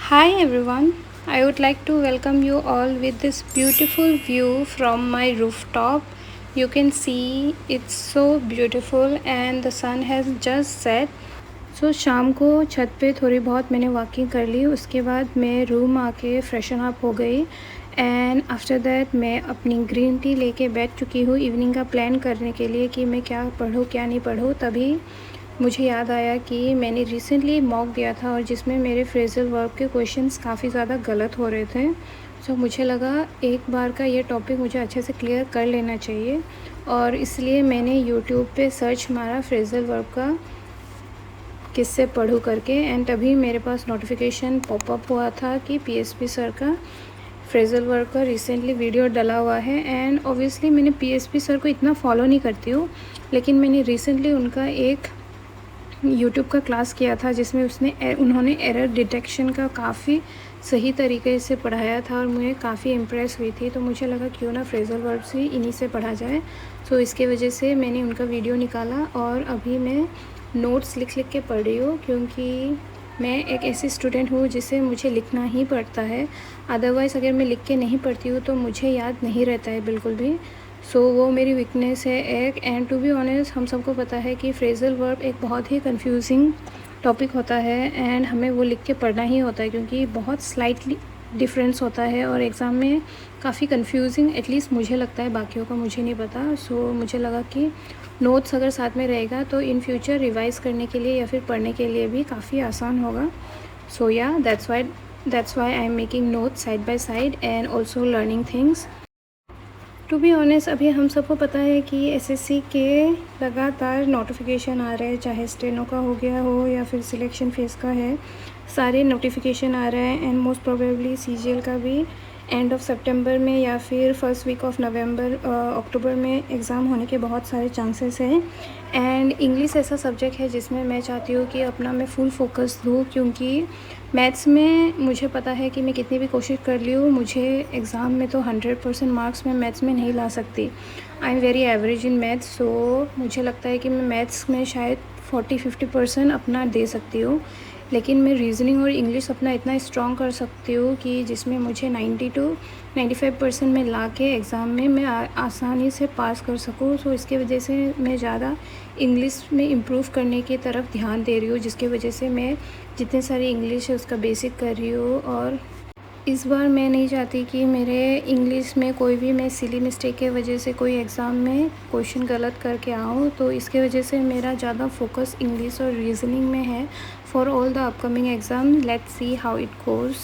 Hi everyone, I would like to welcome you all with this beautiful view from my rooftop. You can see it's so beautiful and the sun has just set. So शाम को छत पे थोड़ी बहुत मैंने walking कर ली, उसके बाद मैं रूम आके फ्रेशन अप हो गई एंड आफ्टर दैट मैं अपनी ग्रीन टी लेके बैठ चुकी हूँ इवनिंग का प्लान करने के लिए कि मैं क्या पढूँ क्या नहीं पढूँ। तभी मुझे याद आया कि मैंने रिसेंटली मॉक दिया था और जिसमें मेरे फ्रेजल वर्ब के क्वेश्चंस काफ़ी ज़्यादा गलत हो रहे थे। सो मुझे लगा एक बार का ये टॉपिक मुझे अच्छे से क्लियर कर लेना चाहिए और इसलिए मैंने यूट्यूब पे सर्च मारा फ्रेजल वर्ब का किससे पढ़ूँ करके एंड तभी मेरे पास नोटिफिकेशन पॉपअप हुआ था कि पीएसपी सर का फ्रेजल वर्ब का रिसेंटली वीडियो डला हुआ है। एंड ऑब्वियसली मैंने पीएसपी सर को इतना फॉलो नहीं करती हूँ, लेकिन मैंने रिसेंटली उनका एक यूट्यूब का क्लास किया था जिसमें उन्होंने एरर डिटेक्शन का काफ़ी सही तरीके से पढ़ाया था और मुझे काफ़ी इम्प्रेस हुई थी। तो मुझे लगा क्यों ना फ्रेजल वर्ब्स ही इन्हीं से पढ़ा जाए। सो इसके वजह से मैंने उनका वीडियो निकाला और अभी मैं नोट्स लिख लिख के पढ़ रही हूँ, क्योंकि मैं एक ऐसी स्टूडेंट हूँ जिसे मुझे लिखना ही पड़ता है। अदरवाइज़ अगर मैं लिख के नहीं पढ़ती हूँ तो मुझे याद नहीं रहता है बिल्कुल भी। सो वो मेरी वीकनेस है एक। एंड टू बी ऑनेस्ट हम सबको पता है कि फ्रेजल वर्ब एक बहुत ही कंफ्यूजिंग टॉपिक होता है एंड हमें वो लिख के पढ़ना ही होता है, क्योंकि बहुत स्लाइटली डिफरेंस होता है और एग्ज़ाम में काफ़ी कंफ्यूजिंग एटलीस्ट मुझे लगता है, बाकियों का मुझे नहीं पता। सो मुझे लगा कि नोट्स अगर साथ में रहेगा तो इन फ्यूचर रिवाइज़ करने के लिए या फिर पढ़ने के लिए भी काफ़ी आसान होगा। सो या that's why I am making notes side by side and also learning things. To be honest अभी हम सबको पता है कि एसएससी के लगातार नोटिफिकेशन आ रहे हैं, चाहे स्टेनो का हो गया हो या फिर सिलेक्शन फेज़ का है, सारे नोटिफिकेशन आ रहे हैं। एंड मोस्ट प्रोबेबली सीजीएल का भी एंड ऑफ सितंबर में या फिर फर्स्ट वीक ऑफ नवंबर अक्टूबर में एग्ज़ाम होने के बहुत सारे चांसेस हैं। एंड इंग्लिश ऐसा सब्जेक्ट है जिसमें मैं चाहती हूँ कि अपना मैं फुल फोकस दूँ, क्योंकि मैथ्स में मुझे पता है कि मैं कितनी भी कोशिश कर ली हूँ, मुझे एग्ज़ाम में तो 100% मार्क्स मैं मैथ्स में नहीं ला सकती। I am very average in maths. So मुझे लगता है कि मैं मैथ्स में शायद 40-50% अपना दे सकती हूँ, लेकिन मैं रीज़निंग और इंग्लिश अपना इतना स्ट्रॉन्ग कर सकती हूँ कि जिसमें मुझे 90-95% में ला के एग्ज़ाम में मैं आसानी से पास कर सकूँ। सो इसके वजह से मैं ज़्यादा इंग्लिश में इम्प्रूव करने की तरफ ध्यान दे रही हूँ, जिसकी वजह से मैं जितने सारी इंग्लिश है उसका बेसिक कर रही हूँ। और इस बार मैं नहीं चाहती कि मेरे इंग्लिश में कोई भी मैं सिली मिस्टेक के वजह से कोई एग्ज़ाम में क्वेश्चन गलत करके आऊँ, तो इसके वजह से मेरा ज़्यादा फोकस इंग्लिश और रीजनिंग में है for all the upcoming exam. Let's see how it goes.